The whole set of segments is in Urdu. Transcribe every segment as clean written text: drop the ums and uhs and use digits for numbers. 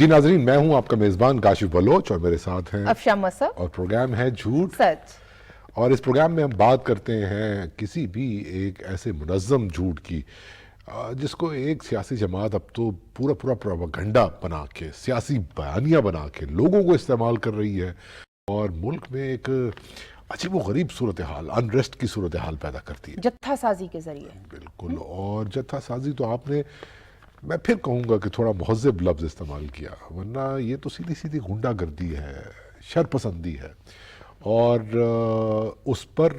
جی ناظرین، میں ہوں آپ کا میزبان کاشف بلوچ اور میرے ساتھ ہیں افشاں مصعب اور پروگرام ہے جھوٹ سچ. اور اس پروگرام میں ہم بات کرتے ہیں کسی بھی ایک ایسے منظم جھوٹ کی جس کو ایک سیاسی جماعت اب تو پورا پروپیگنڈا بنا کے، سیاسی بیانیہ بنا کے لوگوں کو استعمال کر رہی ہے اور ملک میں ایک عجیب و غریب صورتحال، انریسٹ کی صورتحال پیدا کرتی ہے جتھا سازی کے ذریعے. بالکل. اور جتھا سازی تو آپ نے، میں پھر کہوں گا کہ تھوڑا مہذب لفظ استعمال کیا، ورنہ یہ تو سیدھی سیدھی غنڈہ گردی ہے، شر پسندی ہے. اور اس پر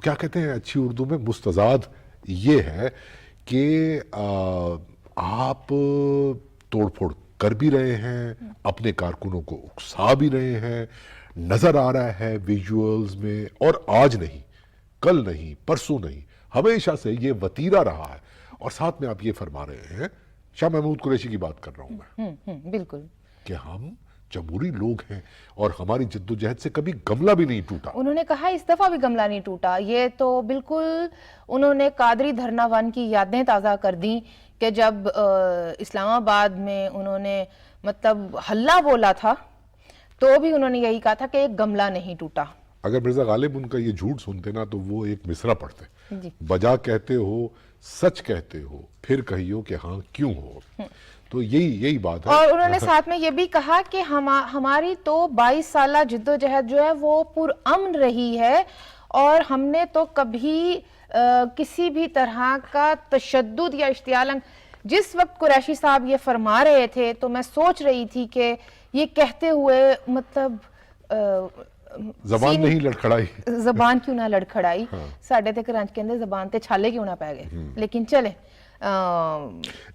کیا کہتے ہیں اچھی اردو میں، مستضاد یہ ہے کہ آپ توڑ پھوڑ کر بھی رہے ہیں، اپنے کارکنوں کو اکسا بھی رہے ہیں، نظر آ رہا ہے ویژولز میں. اور آج نہیں، کل نہیں، پرسوں نہیں، ہمیشہ سے یہ وتیرہ رہا ہے. اور ساتھ میں آپ یہ فرما رہے ہیں، شاہ محمود قریشی کی بات کر رہا ہوں میں، بالکل، کہ ہم جمہوری لوگ ہیں اور ہماری جدوجہد سے کبھی گملہ بھی نہیں ٹوٹا. انہوں نے کہا اس دفعہ بھی گملہ نہیں ٹوٹا. یہ تو بالکل انہوں نے قادری دھرنا ون کی یادیں تازہ کر دیں کہ جب اسلام آباد میں انہوں نے مطلب حلہ بولا تھا تو بھی انہوں نے یہی کہا تھا کہ ایک گملہ نہیں ٹوٹا. اگر مرزا غالب ان کا یہ جھوٹ سنتے نا تو وہ ایک مصرع پڑھتے، جی. بجا کہتے ہو، سچ کہتے ہو، پھر کہیو کہ ہاں کیوں ہو. تو یہی بات ہے. اور انہوں نے ساتھ میں یہ بھی کہا کہ ہماری تو 22 سالہ جدوجہد جو ہے وہ پرامن رہی ہے اور ہم نے تو کبھی کسی بھی طرح کا تشدد یا اشتعال. جس وقت قریشی صاحب یہ فرما رہے تھے تو میں سوچ رہی تھی کہ یہ کہتے ہوئے مطلب زبان نہیں لڑکھڑائی، زبان کیوں نہ لڑکھڑائی، ساڑھے تے کرانچ کے اندر زبان تے چھالے کیوں نہ پہ گئے. لیکن چلیں،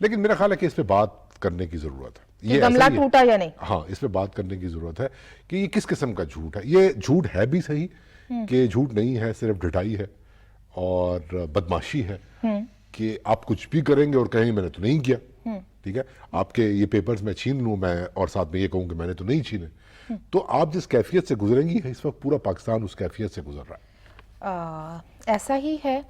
لیکن میرا خیال ہے کہ اس پہ بات کرنے کی ضرورت ہے. یہ گملہ ٹوٹا یا نہیں. ہاں، اس پہ بات کرنے کی ضرورت ہے کہ یہ کس قسم کا جھوٹ ہے. یہ جھوٹ ہے بھی صحیح کہ جھوٹ نہیں ہے، صرف ڈھٹائی ہے اور بدماشی ہے کہ آپ کچھ بھی کریں گے اور کہیں میں نے تو نہیں کیا. ٹھیک ہے، آپ کے یہ پیپرز میں چھین لوں میں اور ساتھ میں یہ کہوں کہ میں نے تو نہیں چھینے. تو آپ جس کیفیت سے گزریں گی، اس وقت پورا پاکستان اس کیفیت سے گزر رہا ہے. ایسا ہی ہے.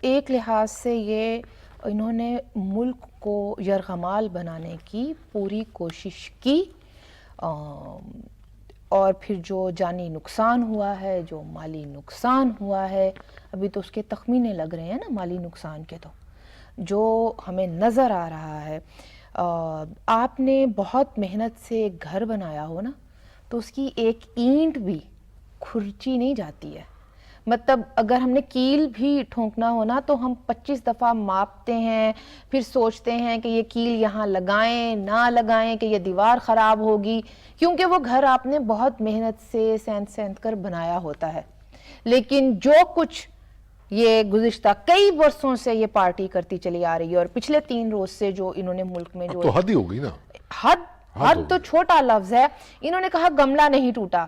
ایک لحاظ سے یہ انہوں نے ملک کو یرغمال بنانے کی پوری کوشش کی اور پھر جو جانی نقصان ہوا ہے، جو مالی نقصان ہوا ہے، ابھی تو اس کے تخمینے لگ رہے ہیں نا مالی نقصان کے، تو جو ہمیں نظر آ رہا ہے. آپ نے بہت محنت سے ایک گھر بنایا ہو نا تو اس کی ایک اینٹ بھی کھرچی نہیں جاتی ہے. مطلب اگر ہم نے کیل بھی ٹھونکنا ہو نا تو ہم 25 دفعہ ماپتے ہیں، پھر سوچتے ہیں کہ یہ کیل یہاں لگائیں نہ لگائیں کہ یہ دیوار خراب ہوگی، کیونکہ وہ گھر آپ نے بہت محنت سے سیند کر بنایا ہوتا ہے. لیکن جو کچھ یہ گزشتہ کئی برسوں سے یہ پارٹی کرتی چلی آ رہی ہے اور پچھلے 3 روز سے جو انہوں نے ملک میں جو تو حد ہی ہو گئی نا. حد تو چھوٹا لفظ ہے. انہوں نے کہا گملہ نہیں ٹوٹا.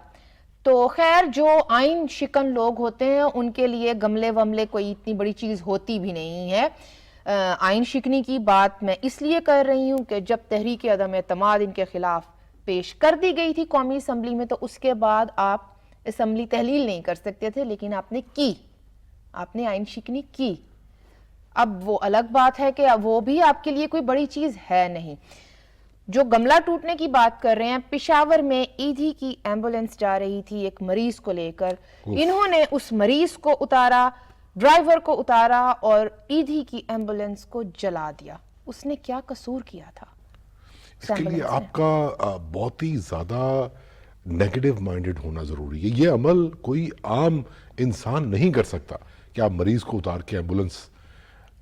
تو خیر، جو آئین شکن لوگ ہوتے ہیں ان کے لیے گملے وملے کوئی اتنی بڑی چیز ہوتی بھی نہیں ہے. آئین شکنی کی بات میں اس لیے کر رہی ہوں کہ جب تحریک عدم اعتماد ان کے خلاف پیش کر دی گئی تھی قومی اسمبلی میں تو اس کے بعد آپ اسمبلی تحلیل نہیں کر سکتے تھے، لیکن آپ نے کی، آپ نے آئین شکنی کی. اب وہ الگ بات ہے کہ وہ بھی آپ کے لیے کوئی بڑی چیز ہے نہیں. جو گملہ ٹوٹنے کی بات کر رہے ہیں، پشاور میں ایدھی کی ایمبولنس جا رہی تھی ایک مریض کو لے کر. انہوں نے اس مریض کو اتارا، ڈرائیور کو اتارا اور ایدھی کی ایمبولنس کو جلا دیا. اس نے کیا قصور کیا تھا؟ اس کے لیے آپ کا بہت ہی زیادہ نیگیٹو مائنڈڈ ہونا ضروری ہے. یہ عمل کوئی عام انسان نہیں کر سکتا کہ آپ مریض کو اتار کے ایمبولنس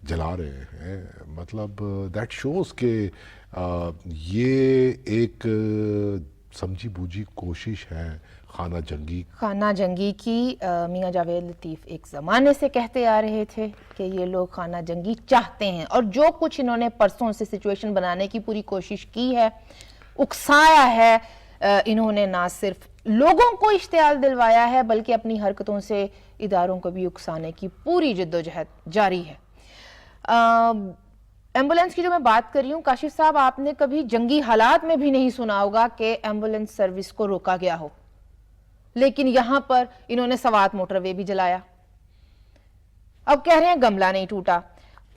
جلا رہے ہیں. مطلب دیٹ شوز کہ یہ ایک سمجھی بوجھی کوشش ہے خانہ جنگی کی. میاں جاوید لطیف ایک زمانے سے کہتے آ رہے تھے کہ یہ لوگ خانہ جنگی چاہتے ہیں، اور جو کچھ انہوں نے پرسوں سے سچویشن بنانے کی پوری کوشش کی ہے، اکسایا ہے، انہوں نے نہ صرف لوگوں کو اشتعال دلوایا ہے بلکہ اپنی حرکتوں سے اداروں کو بھی اکسانے کی پوری جدوجہد جاری ہے. ایمبولنس کی جو میں بات کر رہی ہوں، کاشف صاحب، آپ نے کبھی جنگی حالات میں بھی نہیں سنا ہوگا کہ ایمبولنس سروس کو روکا گیا ہو، لیکن یہاں پر انہوں نے سوات موٹر وے بھی جلایا. اب کہہ رہے ہیں گملہ نہیں ٹوٹا.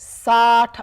60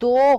2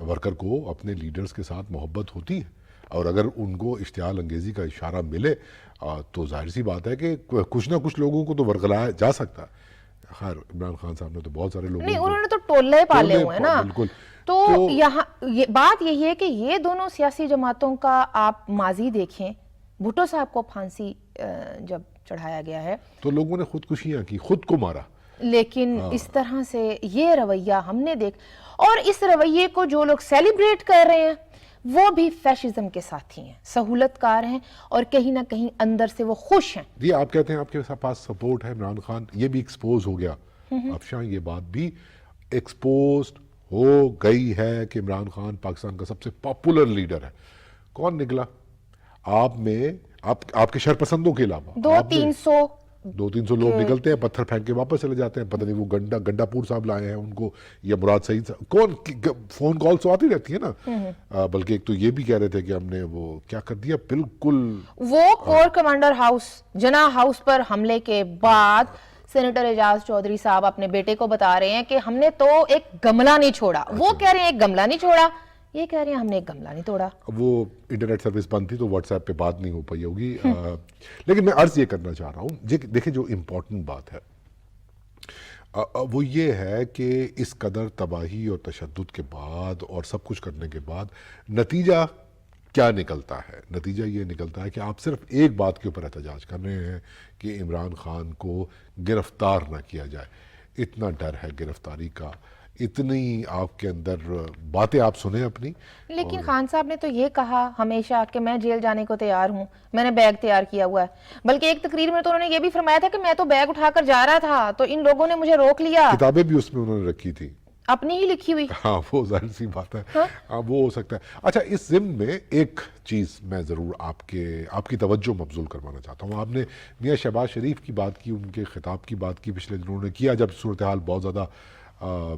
ورکر کو اپنے لیڈرز کے ساتھ محبت ہوتی ہے، اور اگر ان کو اشتعال انگیزی کا اشارہ ملے تو ظاہر سی بات ہے کہ کچھ نہ کچھ لوگوں کو تو ورگلایا جا سکتا ہے. خیر عمران خان صاحب نے تو بہت سارے لوگوں نہیں، انہوں نے تو ٹولے پالے ہوئے ہیں نا. بالکل. تو یہاں بات یہی ہے کہ یہ دونوں سیاسی جماعتوں کا آپ ماضی دیکھیں. بھٹو صاحب کو پھانسی جب چڑھایا گیا ہے تو لوگوں نے خودکشیاں کی، خود کو مارا. لیکن اس طرح سے یہ رویہ ہم نے اور اس رویے کو جو لوگ سیلیبریٹ کر رہے ہیں وہ بھی فیشزم کے ساتھی ہیں، سہولت کار ہیں، اور کہیں نہ کہیں اندر سے وہ خوش ہیں. جی آپ کہتے ہیں آپ کے پاس سپورٹ ہے عمران خان، یہ بھی ایکسپوز ہو گیا. افشاں یہ بات بھی ایکسپوزڈ ہو گئی ہے کہ عمران خان پاکستان کا سب سے پاپولر لیڈر ہے. کون نکلا آپ میں؟ آپ کے شرپسندوں کے علاوہ 200-300 لوگ نکلتے ہیں، پتھر پھینک کے واپس چلے جاتے ہیں. پتہ نہیں وہ گنڈا پور صاحب لائے ہیں ان کو یا مراد سعید صاحب، کون؟ فون کال تو آتی رہتی ہے نا. بلکہ ایک تو یہ بھی کہہ رہے تھے کہ ہم نے وہ کیا کر دیا، بالکل وہ کور کمانڈر ہاؤس جناح ہاؤس پر حملے کے بعد سینیٹر اعجاز چودھری صاحب اپنے بیٹے کو بتا رہے ہیں کہ ہم نے تو ایک گملہ نہیں چھوڑا. وہ کہہ رہے ہیں ایک گملہ نہیں چھوڑا، یہ کہہ رہے ہیں ہم نے ایک گملہ نہیں توڑا. وہ انٹرنیٹ سروس بند تھی تو واٹس ایپ پہ بات نہیں ہو پائی ہوگی. لیکن میں عرض یہ کرنا چاہ رہا ہوں، دیکھیں جو امپورٹنٹ بات ہے وہ یہ ہے کہ اس قدر تباہی اور تشدد کے بعد اور سب کچھ کرنے کے بعد نتیجہ کیا نکلتا ہے؟ نتیجہ یہ نکلتا ہے کہ آپ صرف ایک بات کے اوپر احتجاج کر رہے ہیں کہ عمران خان کو گرفتار نہ کیا جائے. اتنا ڈر ہے گرفتاری کا، اتنی آپ کے اندر باتیں آپ سنیں اپنی. لیکن خان صاحب نے تو یہ کہا ہمیشہ کہ میں جیل جانے کو تیار ہوں، میں نے بیگ تیار کیا ہوا ہے. بلکہ ایک تقریر میں تو انہوں نے یہ بھی فرمایا تھا کہ میں تو بیگ اٹھا کر جا رہا تھا تو ان لوگوں نے مجھے روک لیا. کتابیں بھی اس میں انہوں نے رکھی تھی، اپنی ہی لکھی ہوئی. ہاں وہ ظاہر سی بات ہے. وہ ہو سکتا ہے. اچھا اس ضمن میں ایک چیز میں ضرور آپ کی توجہ مبذول کروانا چاہتا ہوں. آپ نے میاں شہباز شریف کی بات کی، ان کے خطاب کی بات کی پچھلے دنوں نے کیا جب صورتحال بہت زیادہ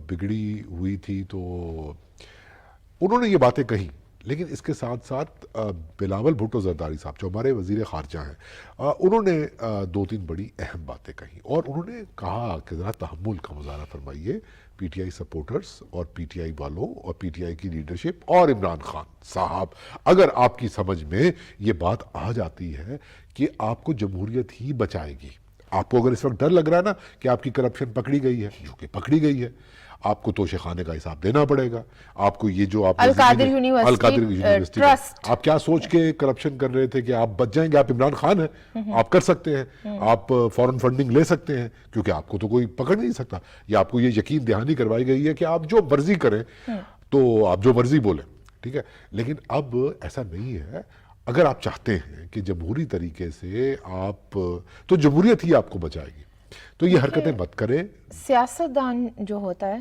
بگڑی ہوئی تھی تو انہوں نے یہ باتیں کہیں. لیکن اس کے ساتھ ساتھ بلاول بھٹو زرداری صاحب جو ہمارے وزیر خارجہ ہیں، انہوں نے 2-3 بڑی اہم باتیں کہیں، اور انہوں نے کہا کہ ذرا تحمل کا مظاہرہ فرمائیے پی ٹی آئی سپورٹرز اور پی ٹی آئی والوں اور پی ٹی آئی کی لیڈرشپ اور عمران خان صاحب، اگر آپ کی سمجھ میں یہ بات آ جاتی ہے کہ آپ کو جمہوریت ہی بچائے گی. آپ کو اگر اس وقت ڈر لگ رہا ہے نا کہ آپ کی کرپشن پکڑی گئی ہے، جو کہ پکڑی گئی ہے، آپ کو توشے خانے کا حساب دینا پڑے گا. آپ کو یہ جو آپ القادر یونیورسٹی آپ کیا سوچ کے کرپشن کر رہے تھے کہ آپ بچ جائیں گے؟ آپ عمران خان ہیں، آپ کر سکتے ہیں، آپ فورن فنڈنگ لے سکتے ہیں کیونکہ آپ کو تو کوئی پکڑ نہیں سکتا. یا آپ کو یہ یقین دہانی کروائی گئی ہے کہ آپ جو مرضی کریں تو آپ جو مرضی بولیں، ٹھیک ہے. لیکن اب ایسا نہیں ہے. اگر آپ چاہتے ہیں کہ جمہوری طریقے سے آپ تو جمہوریت ہی آپ کو بچائے گی، تو یہ حرکتیں مت کریں. سیاستدان جو ہوتا ہے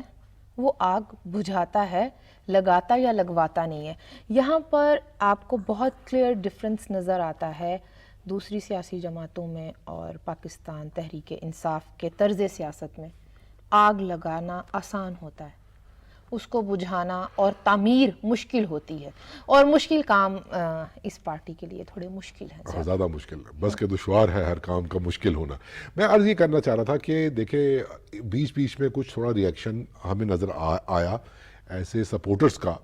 وہ آگ بجھاتا ہے، لگاتا یا لگواتا نہیں ہے. یہاں پر آپ کو بہت کلیئر ڈفرنس نظر آتا ہے دوسری سیاسی جماعتوں میں اور پاکستان تحریک انصاف کے طرز سیاست میں. آگ لگانا آسان ہوتا ہے، اس کو بجھانا اور تعمیر مشکل ہوتی ہے، اور مشکل کام اس پارٹی کے لیے تھوڑے مشکل ہیں، زیادہ مشکل ہے. بس کہ دشوار ہے ہر کام کا مشکل ہونا. میں عرض یہ کرنا چاہ رہا تھا کہ دیکھیں بیچ میں کچھ تھوڑا ریئیکشن ہمیں نظر آیا ایسے سپورٹرز کا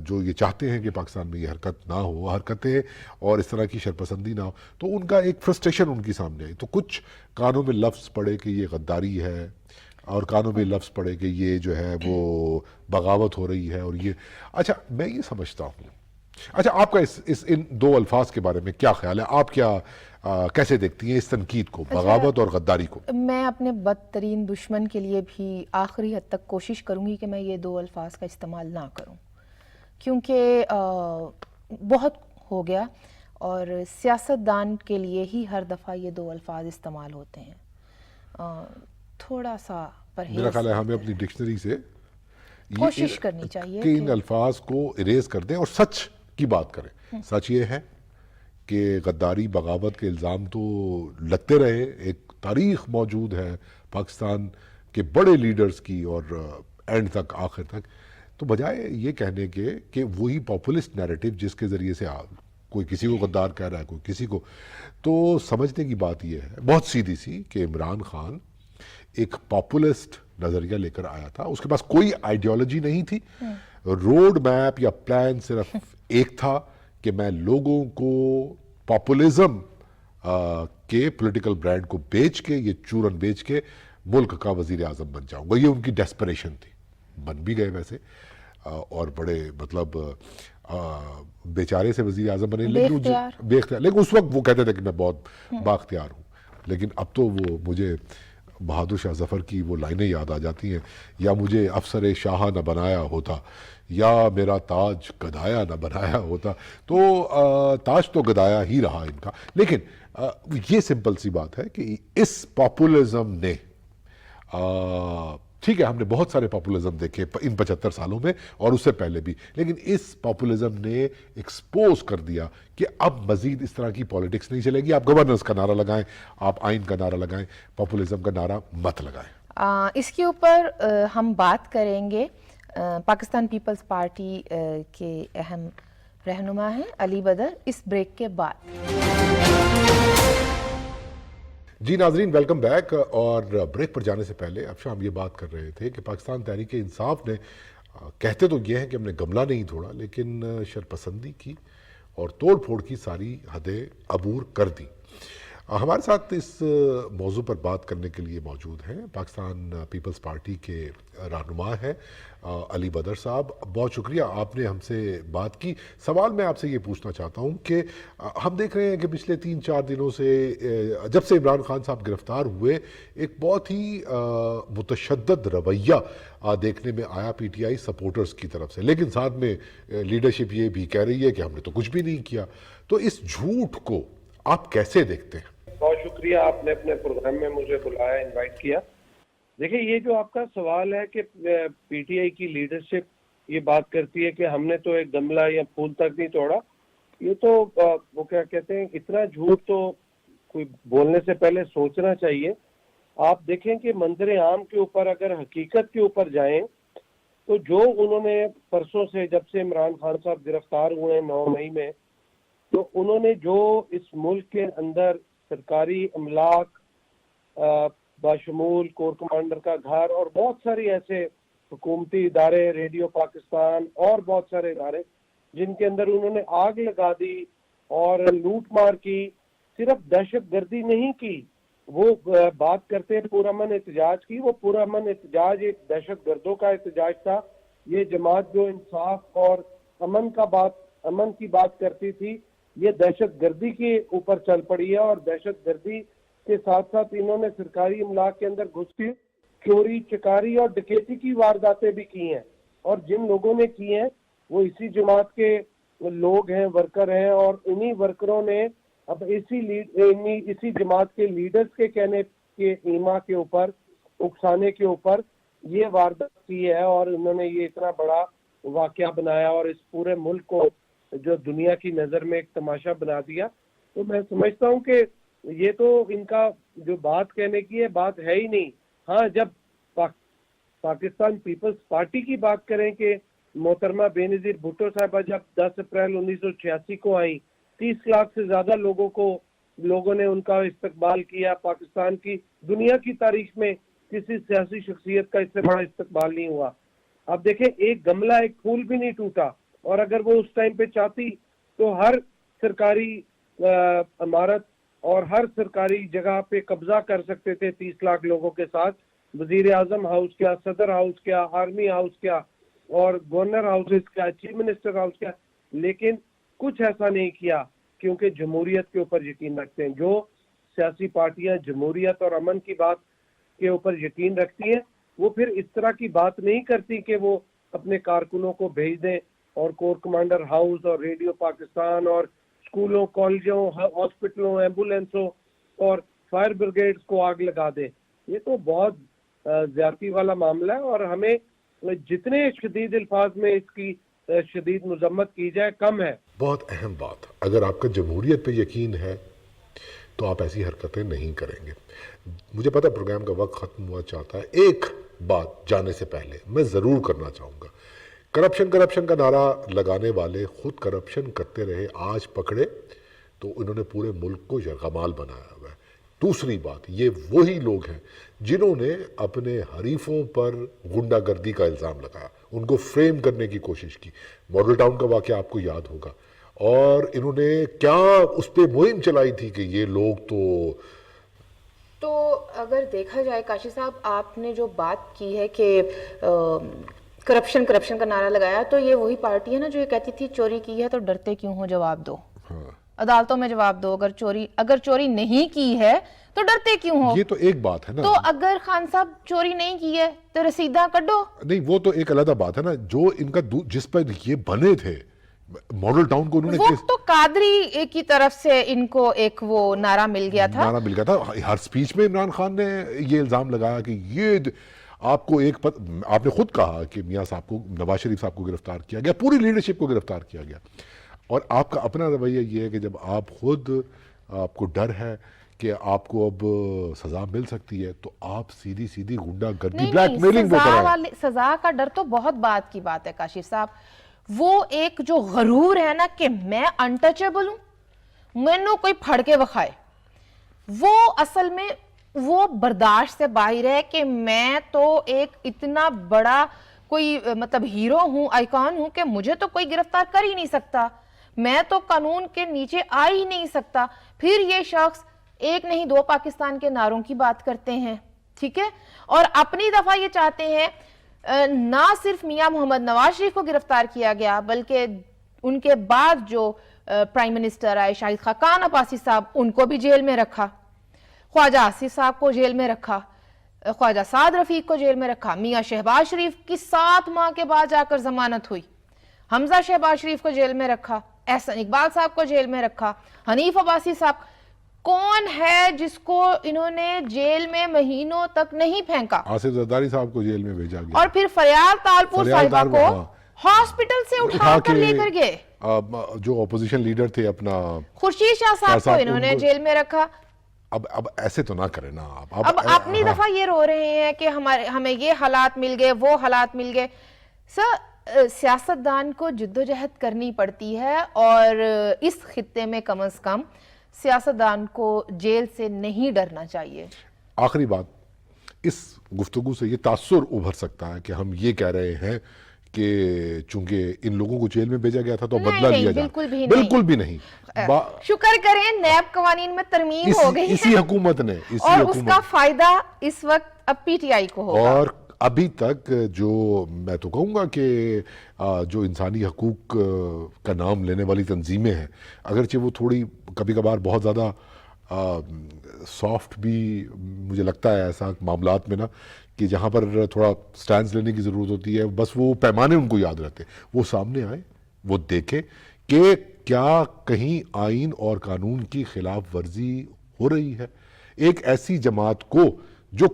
جو یہ چاہتے ہیں کہ پاکستان میں یہ حرکت نہ ہو، حرکتیں اور اس طرح کی شرپسندی نہ ہو، تو ان کا ایک فرسٹریشن ان کی سامنے آئی. تو کچھ کانوں میں لفظ پڑے کہ یہ غداری ہے، اور کانوں میں لفظ پڑے کہ یہ جو ہے وہ بغاوت ہو رہی ہے. اور یہ اچھا میں یہ سمجھتا ہوں، اچھا آپ کا ان 2 الفاظ کے بارے میں کیا خیال ہے؟ آپ کیسے دیکھتی ہیں اس تنقید کو، بغاوت اور غداری کو؟ میں اپنے بدترین دشمن کے لیے بھی آخری حد تک کوشش کروں گی کہ میں یہ 2 الفاظ کا استعمال نہ کروں، کیونکہ بہت ہو گیا اور سیاستدان کے لیے ہی ہر دفعہ یہ 2 الفاظ استعمال ہوتے ہیں. تھوڑا سا پرہیز میرا خیال ہے ہمیں اپنی ڈکشنری سے کوشش کرنی چاہیے کہ ان الفاظ کو اریز کر دیں اور سچ کی بات کریں. سچ یہ ہے کہ غداری بغاوت کے الزام تو لگتے رہے، ایک تاریخ موجود ہے پاکستان کے بڑے لیڈرز کی اور اینڈ تک آخر تک. تو بجائے یہ کہنے کے کہ وہی پاپولسٹ نیریٹو جس کے ذریعے سے کوئی کسی کو غدار کہہ رہا ہے، کوئی کسی کو، تو سمجھنے کی بات یہ ہے بہت سیدھی سی کہ عمران خان ایک پاپولسٹ نظریہ لے کر آیا تھا. اس کے پاس کوئی آئیڈیالوجی نہیں تھی، روڈ میپ یا پلان صرف ایک تھا کہ میں لوگوں کو پاپولزم کے پولیٹیکل برانڈ کو بیچ کے, یہ چورن بیچ کے ملک کا وزیر اعظم بن جاؤں گا. یہ ان کی ڈیسپریشن تھی. بن بھی گئے ویسے, اور بڑے مطلب بیچارے سے وزیر اعظم بنے, لیکن بے اختیار. لیکن اس وقت وہ کہتے تھے کہ میں بہت بااختیار ہوں. لیکن اب تو وہ مجھے بہادر شاہ ظفر کی وہ لائنیں یاد آ جاتی ہیں, یا مجھے افسر شاہ نہ بنایا ہوتا, یا میرا تاج گدایا نہ بنایا ہوتا. تو تاج تو گدایا ہی رہا ان کا. لیکن یہ سمپل سی بات ہے کہ اس پاپولزم نے, ٹھیک ہے ہم نے بہت سارے پاپولزم دیکھے ان 75 سالوں میں اور اس سے پہلے بھی, لیکن اس پاپولزم نے ایکسپوز کر دیا کہ اب مزید اس طرح کی پالیٹکس نہیں چلے گی. آپ گورننس کا نعرہ لگائیں, آپ آئین کا نعرہ لگائیں, پاپولزم کا نعرہ مت لگائیں. اس کے اوپر ہم بات کریں گے. پاکستان پیپلز پارٹی کے اہم رہنما ہیں علی بدر, اس بریک کے بعد. جی ناظرین, ویلکم بیک. اور بریک پر جانے سے پہلے اب ہم یہ بات کر رہے تھے کہ پاکستان تحریک انصاف نے, کہتے تو یہ ہیں کہ ہم نے گملہ نہیں توڑا, لیکن شرپسندی کی اور توڑ پھوڑ کی ساری حدیں عبور کر دی. ہمارے ساتھ اس موضوع پر بات کرنے کے لیے موجود ہیں پاکستان پیپلز پارٹی کے رہنما ہیں علی بدر صاحب. بہت شکریہ آپ نے ہم سے بات کی. سوال میں آپ سے یہ پوچھنا چاہتا ہوں کہ ہم دیکھ رہے ہیں کہ پچھلے 3-4 دنوں سے, جب سے عمران خان صاحب گرفتار ہوئے, ایک بہت ہی متشدد رویہ دیکھنے میں آیا پی ٹی آئی سپورٹرز کی طرف سے, لیکن ساتھ میں لیڈرشپ یہ بھی کہہ رہی ہے کہ ہم نے تو کچھ بھی نہیں کیا. تو اس جھوٹ کو آپ کیسے دیکھتے ہیں؟ بہت شکریہ, آپ نے اپنے پروگرام میں مجھے بلایا, انوائٹ کیا. دیکھیں, یہ جو آپ کا سوال ہے کہ پی ٹی آئی کی لیڈرشپ یہ بات کرتی ہے کہ ہم نے تو ایک گملہ یا پھول تک نہیں توڑا, یہ تو وہ کیا کہتے ہیں, اتنا جھوٹ تو کوئی بولنے سے پہلے سوچنا چاہیے. آپ دیکھیں کہ منظر عام کے اوپر اگر حقیقت کے اوپر جائیں تو جو انہوں نے پرسوں سے, جب سے عمران خان صاحب گرفتار ہوئے 9 مئی میں, تو انہوں نے جو اس ملک کے اندر سرکاری املاک باشمول کور کمانڈر کا گھر اور بہت ساری ایسے حکومتی ادارے, ریڈیو پاکستان اور بہت سارے ادارے جن کے اندر انہوں نے آگ لگا دی اور لوٹ مار کی, صرف دہشت گردی نہیں کی. وہ بات کرتے پرامن احتجاج کی, وہ پرامن احتجاج ایک دہشت گردوں کا احتجاج تھا. یہ جماعت جو انصاف اور امن کی بات کرتی تھی, یہ دہشت گردی کے اوپر چل پڑی ہے. اور دہشت گردی کے ساتھ ساتھ انہوں نے سرکاری املاک کے اندر گھس کے چوری, چکاری اور ڈکیتی کی وارداتیں بھی کی ہیں. اور جن لوگوں نے کی ہیں وہ اسی جماعت کے لوگ ہیں, ورکر ہیں, اور انہی ورکروں نے اب اسی جماعت کے لیڈرز کے کہنے کے ایما کے اوپر, اکسانے کے اوپر یہ واردات کی ہے. اور انہوں نے یہ اتنا بڑا واقعہ بنایا اور اس پورے ملک کو جو دنیا کی نظر میں ایک تماشا بنا دیا. تو میں سمجھتا ہوں کہ یہ تو ان کا جو بات کہنے کی ہے بات ہے ہی نہیں. ہاں, جب پاکستان پیپلز پارٹی کی بات کریں کہ محترمہ بے نظیر بھٹو صاحبہ جب 10 اپریل 1986 کو آئیں, 30 لاکھ سے زیادہ لوگوں نے ان کا استقبال کیا. پاکستان کی دنیا کی تاریخ میں کسی سیاسی شخصیت کا اس سے بڑا استقبال نہیں ہوا. اب دیکھیں, ایک گملہ, ایک پھول بھی نہیں ٹوٹا. اور اگر وہ اس ٹائم پہ چاہتی تو ہر سرکاری عمارت اور ہر سرکاری جگہ پہ قبضہ کر سکتے تھے 30 لاکھ لوگوں کے ساتھ. وزیر اعظم ہاؤس کیا, صدر ہاؤس کیا, آرمی ہاؤس کیا, اور گورنر ہاؤس کیا, چیف منسٹر ہاؤس کیا. لیکن کچھ ایسا نہیں کیا, کیونکہ جمہوریت کے اوپر یقین رکھتے ہیں. جو سیاسی پارٹیاں جمہوریت اور امن کی بات کے اوپر یقین رکھتی ہیں, وہ پھر اس طرح کی بات نہیں کرتی کہ وہ اپنے کارکنوں کو بھیج دیں اور کور کمانڈر ہاؤس اور ریڈیو پاکستان اور اسکولوں, کالجوں, ہاسپٹلوں, ایمبولینسوں اور فائر بریگیڈز کو آگ لگا دیں. یہ تو بہت زیادتی والا معاملہ ہے, اور ہمیں جتنے شدید الفاظ میں اس کی شدید مذمت کی جائے کم ہے. بہت اہم بات, اگر آپ کا جمہوریت پہ یقین ہے تو آپ ایسی حرکتیں نہیں کریں گے. مجھے پتا پروگرام کا وقت ختم ہوا چاہتا ہے, ایک بات جانے سے پہلے میں ضرور کرنا چاہوں گا. کرپشن کا نعرہ لگانے والے خود کرپشن کرتے رہے, آج پکڑے تو انہوں نے پورے ملک کو یرغمال بنایا ہوا ہے. دوسری بات، یہ وہی لوگ ہیں جنہوں نے اپنے حریفوں پر غنڈہ گردی کا الزام لگایا، ان کو فریم کرنے کی کوشش کی. ماڈل ٹاؤن کا واقعہ آپ کو یاد ہوگا، اور انہوں نے کیا اس پہ مہم چلائی تھی کہ یہ لوگ تو اگر دیکھا جائے کاشف صاحب، آپ نے جو بات کی ہے کہ کرپشن کا نعرہ لگایا، تو یہ وہی پارٹی ہے نا جو یہ کہتی تھی چوری کی ہے تو ڈرتے کیوں ہو، جواب دو، عدالتوں میں جواب دو، اگر چوری نہیں کی ہے تو ڈرتے کیوں ہو. یہ تو ایک بات ہے نا. تو اگر خان صاحب چوری نہیں کی ہے تو رسیداں کڈو. نہیں، وہ تو ایک علیحدہ بات ہے نا. جو ان کا جس پر یہ بنے تھے ماڈل ٹاؤن کو، انہوں نے وہ تو قادری کی طرف سے ان کو ایک وہ نعرہ مل گیا تھا. ہر سپیچ میں عمران خان نے یہ الزام لگایا کہ یہ آپ کو آپ نے خود کہا کہ میاں صاحب کو، نواز شریف صاحب کو گرفتار کیا گیا، پوری لیڈرشپ کو گرفتار کیا گیا. اور آپ کا اپنا رویہ یہ ہے کہ جب آپ کو ڈر ہے کہ آپ کو اب سزا مل سکتی ہے تو آپ سیدھی غنڈہ گردی، بلیک میلنگ وہ کریں. سزا کا ڈر تو بہت بات کی بات ہے کاشف صاحب. وہ ایک جو غرور ہے نا کہ میں انٹچیبل ہوں، مینوں کوئی پھڑ کے وکھائے، وہ اصل میں وہ برداشت سے باہر ہے کہ میں تو ایک اتنا بڑا کوئی مطلب ہیرو ہوں، آئیکن ہوں، کہ مجھے تو کوئی گرفتار کر ہی نہیں سکتا، میں تو قانون کے نیچے آ ہی نہیں سکتا. پھر یہ شخص ایک نہیں دو پاکستان کے نعروں کی بات کرتے ہیں، ٹھیک ہے، اور اپنی دفعہ یہ چاہتے ہیں نہ صرف میاں محمد نواز شریف کو گرفتار کیا گیا، بلکہ ان کے بعد جو پرائم منسٹر آئے شاہد خاقان عباسی صاحب، ان کو بھی جیل میں رکھا، خواجہ آصف صاحب کو جیل میں رکھا، خواجہ سعد رفیق کو جیل میں رکھا، میاں شہباز شریف کی 7 ماہ کے بعد جا کر ضمانت ہوئی، حمزہ شہباز شریف کو جیل میں رکھا، احسن اقبال صاحب کو جیل میں رکھا، حنیف عباسی صاحب. کون ہے جس کو انہوں نے جیل میں مہینوں تک نہیں پھینکا؟ آصف زرداری صاحب کو جیل میں بھیجا گیا، اور پھر فریال تالپور صاحبہ کو ہاسپٹل سے اٹھا کر لے کر گئے. جو اپوزیشن لیڈر تھے اپنا خورشید شاہ صاحب کو انہوں نے جیل میں رکھا. اب ایسے تو نہ کریں نا. اب اپنی دفعہ یہ رو رہے ہیں کہ ہمیں یہ حالات مل گئے، وہ حالات مل گئے. سیاستدان کو جدوجہد کرنی پڑتی ہے، اور اس خطے میں کم از کم سیاستدان کو جیل سے نہیں ڈرنا چاہیے. آخری بات، اس گفتگو سے یہ تاثر ابھر سکتا ہے کہ ہم یہ کہہ رہے ہیں کہ چونکہ ان لوگوں کو جیل میں بھیجا گیا تھا تو بدلہ لیا جائے. بالکل بھی نہیں. شکر کریں نیب قوانین میں ترمیم ہو گئی ہے اسی حکومت نے، اور اس کا فائدہ اس وقت اب پی ٹی آئی کو ہوگا. اور ابھی تک جو میں تو کہوں گا کہ جو انسانی حقوق کا نام لینے والی تنظیمیں ہیں، اگرچہ وہ تھوڑی کبھی کبھار بہت زیادہ سافٹ بھی مجھے لگتا ہے ایسا معاملات میں نا، کہ جہاں پر تھوڑا سٹینڈز لینے کی ضرورت ہوتی ہے، بس وہ پیمانے ان کو یاد رہتے، وہ سامنے آئے، وہ دیکھیں کہ کیا کہیں آئین اور قانون کی خلاف ورزی ہو رہی ہے. ایک ایسی جماعت کو جو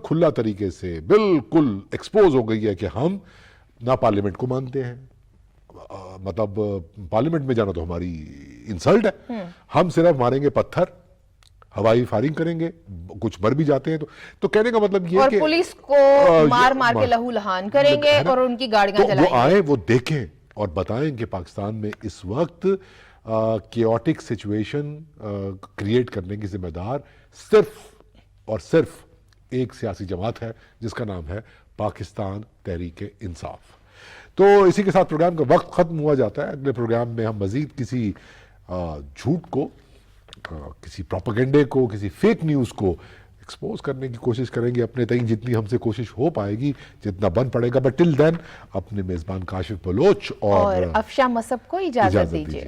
کھلا طریقے سے بالکل ایکسپوز ہو گئی ہے کہ ہم نہ پارلیمنٹ کو مانتے ہیں، مطلب پارلیمنٹ میں جانا تو ہماری انسلٹ ہے، ہم صرف ماریں گے پتھر، ہوائی فائرنگ کریں گے، کچھ مر بھی جاتے ہیں تو کہنے کا مطلب یہ اور کہ پولیس کو مار کے لہو لہان کریں گے اور ان کی گاڑیاں جلائیں گے. وہ آئیں، وہ دیکھیں اور بتائیں کہ پاکستان میں اس وقت کیوٹک سچویشن کریٹ کرنے کی ذمہ دار صرف اور صرف ایک سیاسی جماعت ہے جس کا نام ہے پاکستان تحریک انصاف. تو اسی کے ساتھ پروگرام کا وقت ختم ہوا جاتا ہے. اگلے پروگرام میں ہم مزید کسی جھوٹ کو، کسی پروپیگنڈے کو، کسی فیک نیوز کو ایکسپوز کرنے کی کوشش کریں گے اپنے تئیں، جتنی ہم سے کوشش ہو پائے گی، جتنا بن پڑے گا. بٹ ٹل دین اپنے میزبان کاشف بلوچ اور افشاں مصب کو اجازت دیجیے.